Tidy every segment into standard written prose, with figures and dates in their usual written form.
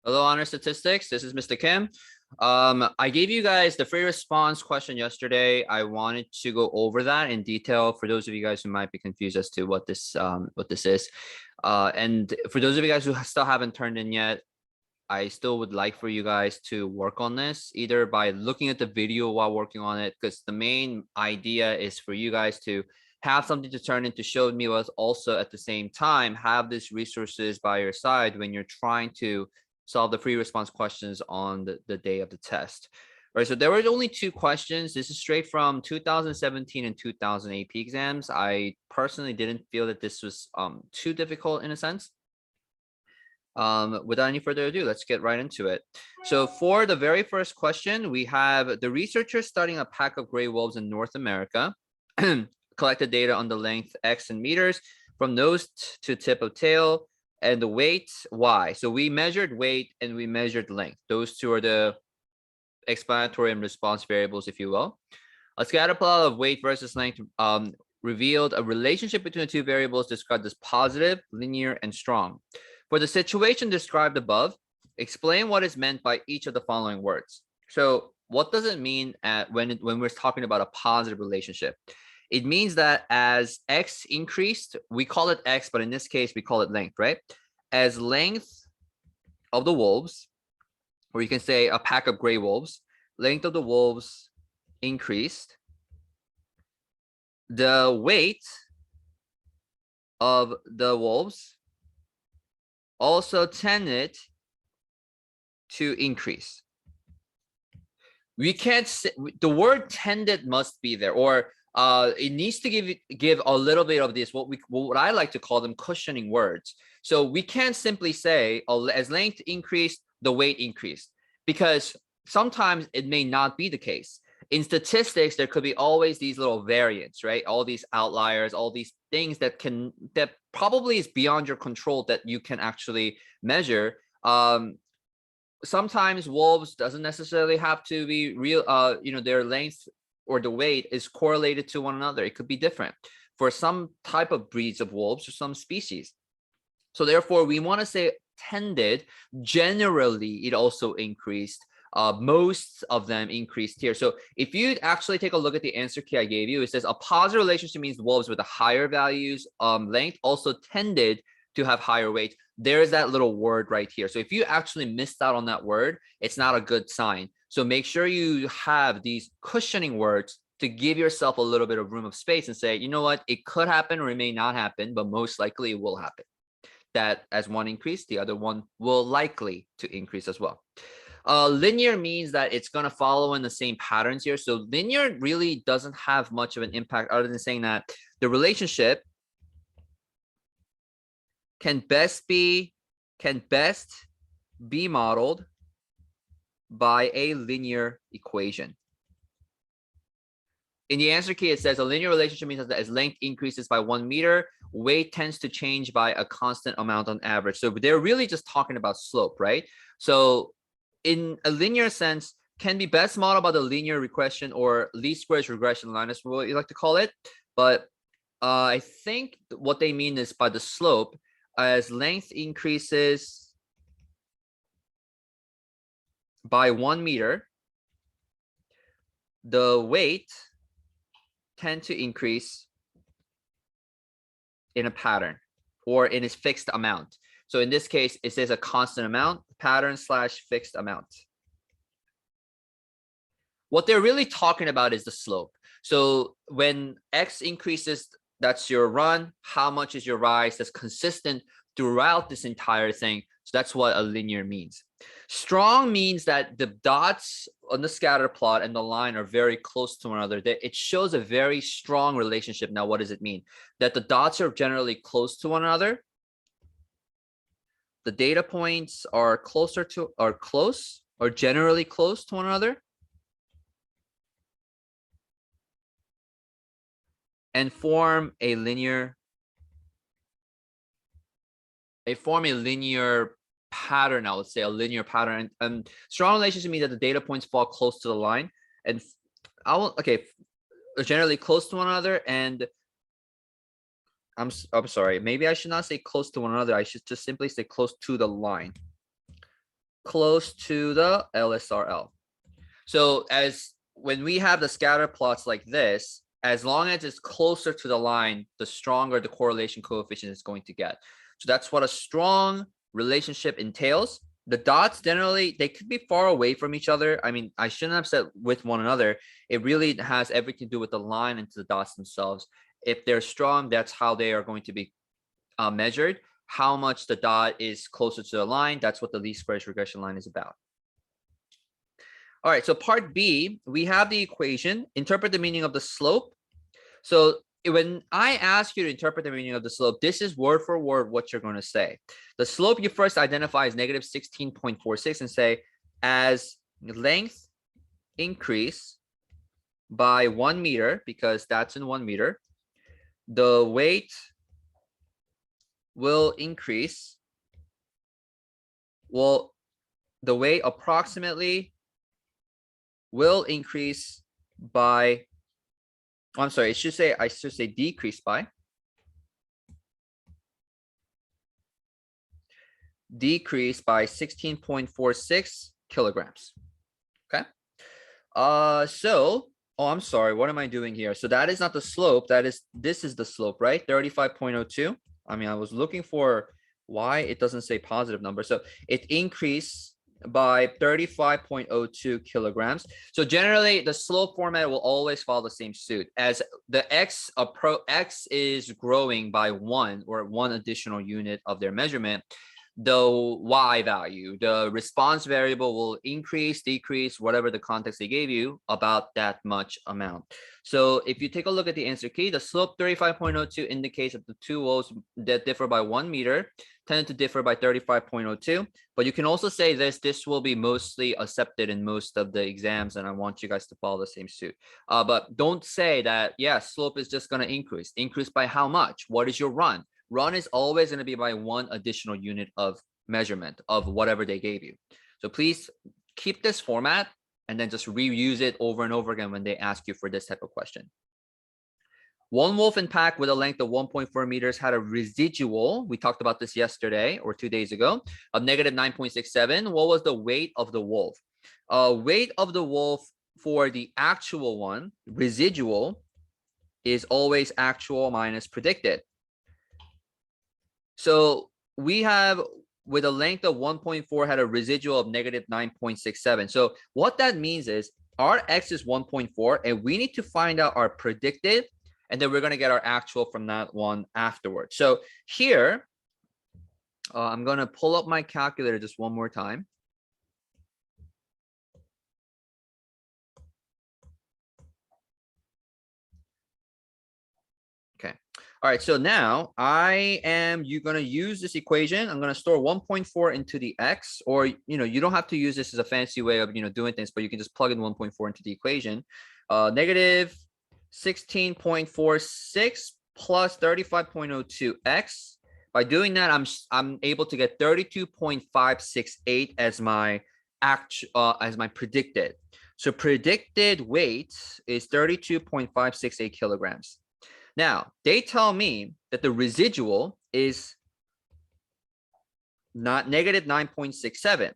Hello, Honor Statistics. This is Mr. Kim. I gave you guys the free response question yesterday. I wanted to go over that in detail for those of you guys who might be confused as to what this is. And for those of you guys who still haven't turned in yet, I still would like for you guys to work on this either by looking at the video while working on it, because the main idea is for you guys to have something to turn in to show me, but also at the same time have these resources by your side when you're trying to solve the free response questions on the day of the test. Right, so there were only 2 questions. This is straight from 2017 and 2000 AP exams. I personally didn't feel that this was too difficult in a sense. Without any further ado, let's get right into it. So for the very first question, we have the researchers studying a pack of gray wolves in North America collected data on the length X in meters from nose to tip of tail and the weight Y. So we measured weight and we measured length. Those 2 are the explanatory and response variables, if you will. A scatter plot of weight versus length revealed a relationship between the 2 variables described as positive, linear, and strong. For the situation described above, explain what is meant by each of the following words. So what does it mean when we're talking about a positive relationship? It means that as X increased, we call it X, but in this case, we call it length, right? As length of the wolves, or you can say a pack of gray wolves, length of the wolves increased, the weight of the wolves also tended to increase. We can't say the word tended must be there, or it needs to give a little bit of this, what I like to call them cushioning words. So we can't simply say as length increased, the weight increased, because sometimes it may not be the case. In statistics, there could be always these little variants, right? All these outliers, all these things that probably is beyond your control that you can actually measure. Sometimes wolves doesn't necessarily have to be real, their length or the weight is correlated to one another. It could be different for some type of breeds of wolves or some species. So therefore, we want to say tended. Generally, it also increased. Most of them increased here. So if you actually take a look at the answer key I gave you, it says a positive relationship means wolves with the higher values length also tended to have higher weight. There's that little word right here. So if you actually missed out on that word, it's not a good sign. So make sure you have these cushioning words to give yourself a little bit of room of space and say, you know what, it could happen or it may not happen, but most likely it will happen. That as one increase, the other one will likely to increase as well. Linear means that it's going to follow in the same patterns here. So linear really doesn't have much of an impact other than saying that the relationship can best be modeled by a linear equation. In the answer key, it says a linear relationship means that as length increases by 1 meter, weight tends to change by a constant amount on average. So they're really just talking about slope, right? So in a linear sense, can be best modeled by the linear regression or least squares regression line, is what you like to call it. But I think what they mean is by the slope, as length increases by 1 meter, the weight tend to increase in a pattern or in its fixed amount. So in this case, it says a constant amount, pattern / fixed amount. What they're really talking about is the slope. So when X increases, that's your run. How much is your rise? That's consistent throughout this entire thing. So that's what a linear means. Strong means that the dots on the scatter plot and the line are very close to one another. It shows a very strong relationship. Now, what does it mean? That the dots are generally close to one another. The data points are generally close to one another. And form a linear pattern, I would say, a linear pattern. And strong relationship means that the data points fall close to the line, and generally close to one another. And I'm sorry, maybe I should not say close to one another. I should just simply say close to the line. close to the LSRL. So when we have the scatter plots like this, as long as it's closer to the line, the stronger the correlation coefficient is going to get. So that's what a strong relationship entails. The dots generally, they could be far away from each other. I mean, I shouldn't have said with one another. It really has everything to do with the line and the dots themselves. If they're strong, that's how they are going to be measured. How much the dot is closer to the line, that's what the least squares regression line is about. All right, so part B, we have the equation, interpret the meaning of the slope. So when I ask you to interpret the meaning of the slope, this is word for word what you're going to say. The slope you first identify as negative 16.46 and say, as length increase by 1 meter, because that's in 1 meter, the weight will increase. Well, the weight approximately will increase by, I'm sorry, I should say decrease by. Decrease by 16.46 kilograms. Okay. I'm sorry, what am I doing here? So that is not the slope. This is the slope, right? 35.02. I mean, I was looking for why it doesn't say positive number. So it increased by 35.02 kilograms. So generally the slope format will always follow the same suit. As the x is growing by 1 or 1 additional unit of their measurement, the y value, the response variable, will increase, decrease, whatever the context they gave you, about that much amount. So if you take a look at the answer key, the slope 35.02 indicates that the two walls that differ by 1 meter tend to differ by 35.02. But you can also say this will be mostly accepted in most of the exams, and I want you guys to follow the same suit. But don't say that, yeah, slope is just going to increase. Increase by how much? What is your run? Run is always going to be by 1 additional unit of measurement of whatever they gave you. So please keep this format and then just reuse it over and over again when they ask you for this type of question. One wolf in pack with a length of 1.4 meters had a residual, we talked about this yesterday or 2 days ago, of negative 9.67. What was the weight of the wolf? Weight of the wolf for the actual one, residual, is always actual minus predicted. So we have, with a length of 1.4, had a residual of negative 9.67. So what that means is our x is 1.4, and we need to find out our predicted, and then we're going to get our actual from that one afterwards. So here, I'm going to pull up my calculator just one more time. Okay. All right. So now you're going to use this equation. I'm going to store 1.4 into the x, or, you don't have to use this as a fancy way of, doing things, but you can just plug in 1.4 into the equation. Negative 16.46 plus 35.02x. By doing that, I'm able to get 32.568 as my predicted. So predicted weight is 32.568 kilograms. Now, they tell me that the residual is not negative 9.67.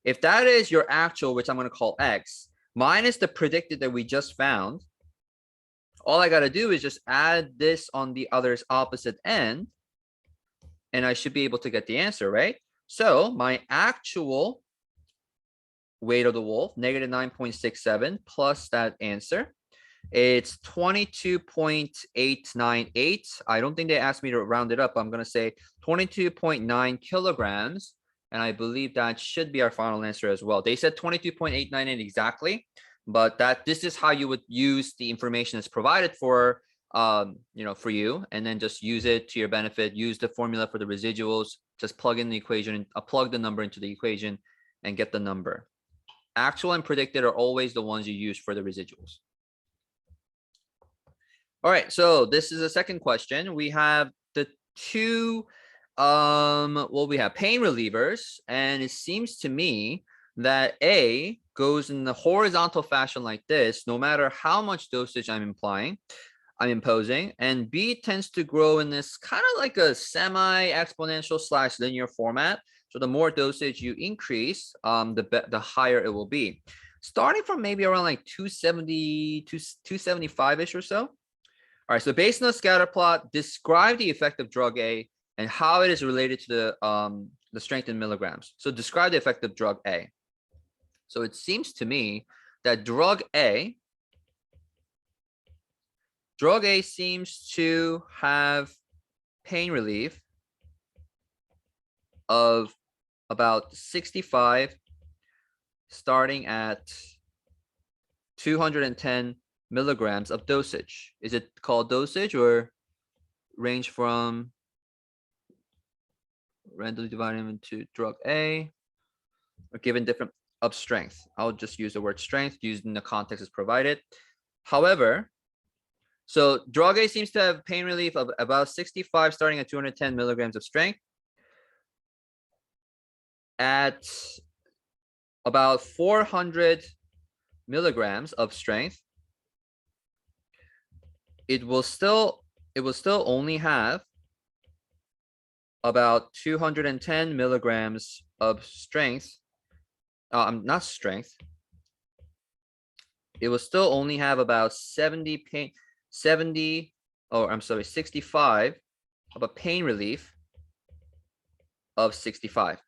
If that is your actual, which I'm going to call x, minus the predicted that we just found, all I got to do is just add this on the other's opposite end, and I should be able to get the answer, right? So my actual weight of the wolf, negative 9.67, plus that answer, it's 22.898. I don't think they asked me to round it up. I'm going to say 22.9 kilograms. And I believe that should be our final answer as well. They said 22.898 exactly, but this is how you would use the information that's provided for, for you, and then just use it to your benefit. Use the formula for the residuals. Just plug in the equation, plug the number into the equation, and get the number. Actual and predicted are always the ones you use for the residuals. All right, so this is the second question. We have the two, we have pain relievers, and it seems to me that A goes in the horizontal fashion like this, no matter how much dosage I'm imposing, and B tends to grow in this kind of like a semi-exponential / linear format. So the more dosage you increase, the higher it will be. Starting from maybe around like 270 to 275-ish or so. All right, so based on the scatter plot, describe the effect of drug A and how it is related to the strength in milligrams. So describe the effect of drug A. So it seems to me that drug A seems to have pain relief of about 65, starting at 210 milligrams of dosage. Is it called dosage or range from randomly dividing into drug A or given different of strength? I'll just use the word strength using the context as provided. However, so drug A seems to have pain relief of about 65, starting at 210 milligrams of strength. At about 400 milligrams of strength, it will still only have about 210 milligrams of strength. Not strength. It will still only have about 65 of a pain relief of 65.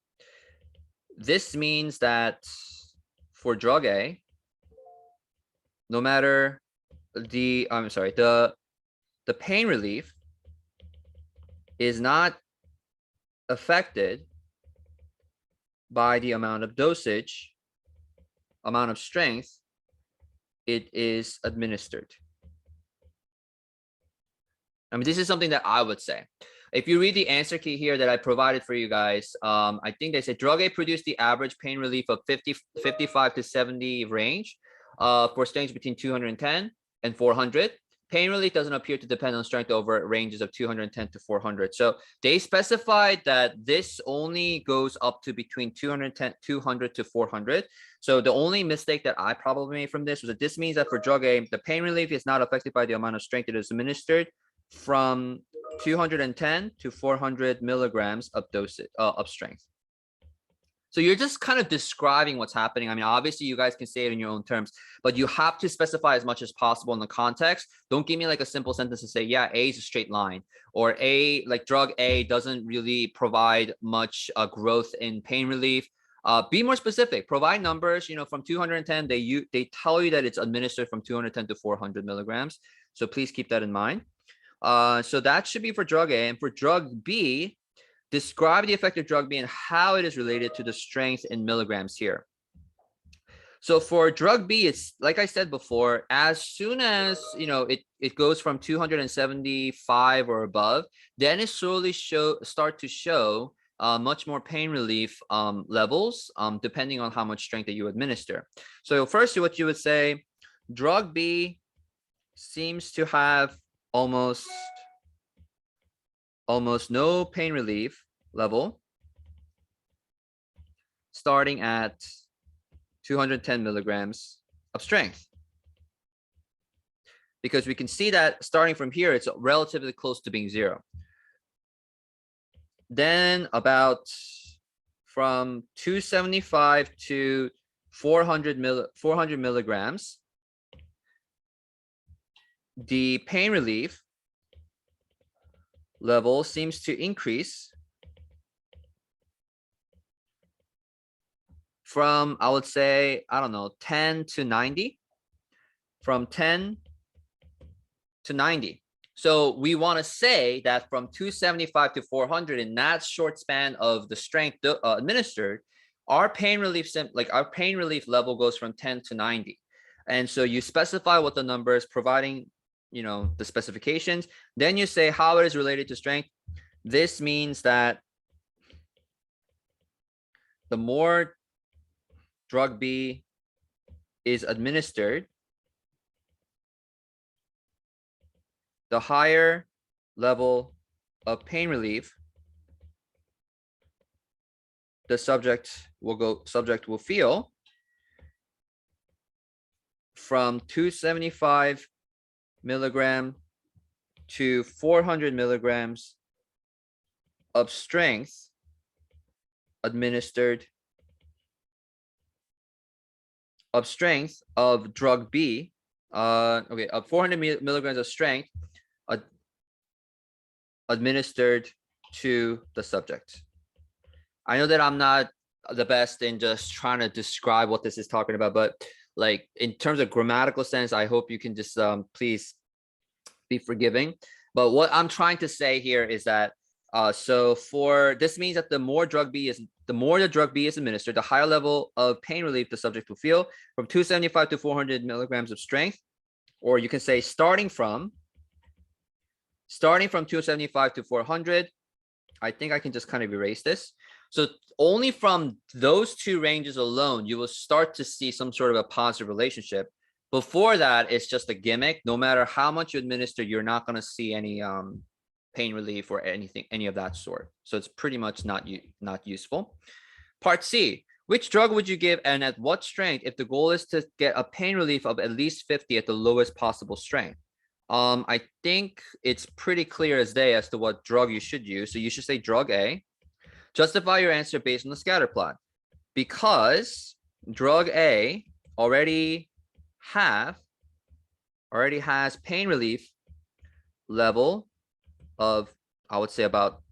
This means that for drug A, no matter the pain relief is not affected by the amount of dosage, amount of strength it is administered. I mean, this is something that I would say. If you read the answer key here that I provided for you guys, I think they said drug A produced the average pain relief of 55 to 70 range for strengths between 210 and 400. Pain relief doesn't appear to depend on strength over ranges of 210 to 400. So they specified that this only goes up to between 200 to 400. So the only mistake that I probably made from this was that this means that for drug A, the pain relief is not affected by the amount of strength it is administered from 210 to 400 milligrams of dosage of strength. So you're just kind of describing what's happening. I mean, obviously you guys can say it in your own terms, but you have to specify as much as possible in the context. Don't give me like a simple sentence to say, yeah, A is a straight line, or A, like drug A doesn't really provide much growth in pain relief. Be more specific, provide numbers, from 210, they tell you that it's administered from 210 to 400 milligrams. So please keep that in mind. So that should be for drug A. And for drug B, describe the effect of drug B and how it is related to the strength in milligrams here. So for drug B, it's like I said before, as soon as it goes from 275 or above, then it slowly start to show much more pain relief levels, depending on how much strength that you administer. So first, what you would say, drug B seems to have almost no pain relief level, starting at 210 milligrams of strength. Because we can see that starting from here, it's relatively close to being zero. Then about from 275 to 400 milligrams, the pain relief level seems to increase from, I would say, 10 to 90, from 10 to 90. So we want to say that from 275 to 400 in that short span of the strength administered, our pain relief level goes from 10 to 90. And so you specify what the number is, providing the specifications. Then you say how it is related to strength. This means that the more drug B is administered, the higher level of pain relief the subject will feel from 275 milligram to 400 milligrams of strength administered of strength of drug B, okay, of 400 milligrams of strength administered to the subject. I know that I'm not the best in just trying to describe what this is talking about, but like in terms of grammatical sense, I hope you can just please be forgiving. But what I'm trying to say here is that so for this means that the more the drug B is administered, the higher level of pain relief the subject will feel from 275 to 400 milligrams of strength, or you can say starting from 275 to 400. I think I can just kind of erase this. So only from those two ranges alone, you will start to see some sort of a positive relationship. Before that, it's just a gimmick. No matter how much you administer, you're not going to see any pain relief or any of that sort. So it's pretty much not useful. Part C, which drug would you give and at what strength if the goal is to get a pain relief of at least 50 at the lowest possible strength? I think it's pretty clear as day as to what drug you should use. So you should say drug A. Justify your answer based on the scatter plot, because drug A already has pain relief level of, I would say, about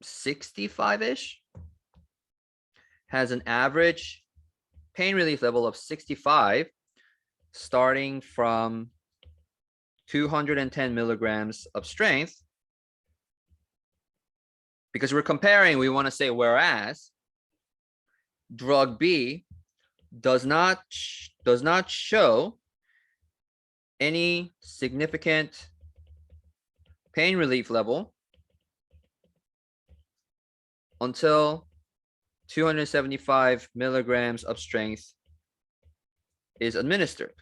65-ish, has an average pain relief level of 65 starting from 210 milligrams of strength. Because we're comparing, we want to say whereas drug B does not show any significant pain relief level until 275 milligrams of strength is administered.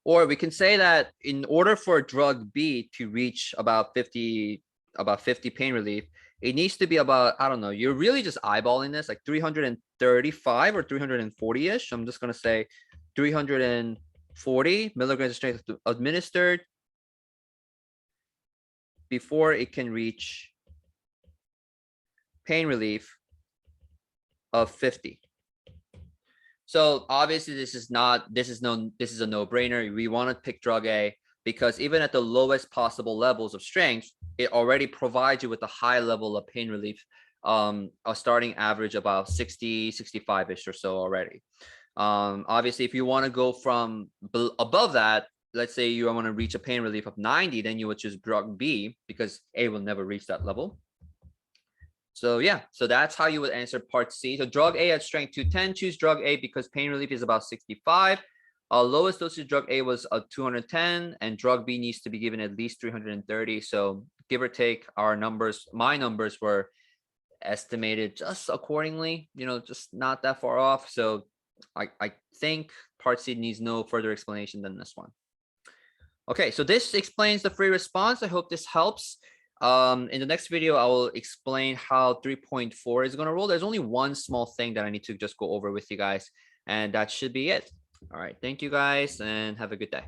Or we can say that in order for drug B to reach about 50 pain relief, it needs to be about, I don't know, you're really just eyeballing this, like 335 or 340-ish. I'm just going to say 340 milligrams of strength administered before it can reach pain relief of 50. So obviously this is a no-brainer. We want to pick drug A because even at the lowest possible levels of strength, it already provides you with a high level of pain relief, a starting average about 60, 65-ish or so already. Obviously, if you want to go from above that, let's say you want to reach a pain relief of 90, then you would choose drug B because A will never reach that level. So yeah, so that's how you would answer part C. So drug A at strength 210, choose drug A because pain relief is about 65. Lowest dosage drug A was 210, and drug B needs to be given at least 330. So give or take, our numbers, my numbers were estimated just accordingly, just not that far off. So I think part C needs no further explanation than this one. Okay, so this explains the free response. I hope this helps. In the next video, I will explain how 3.4 is going to roll. There's only one small thing that I need to just go over with you guys, and that should be it. All right. Thank you guys and have a good day.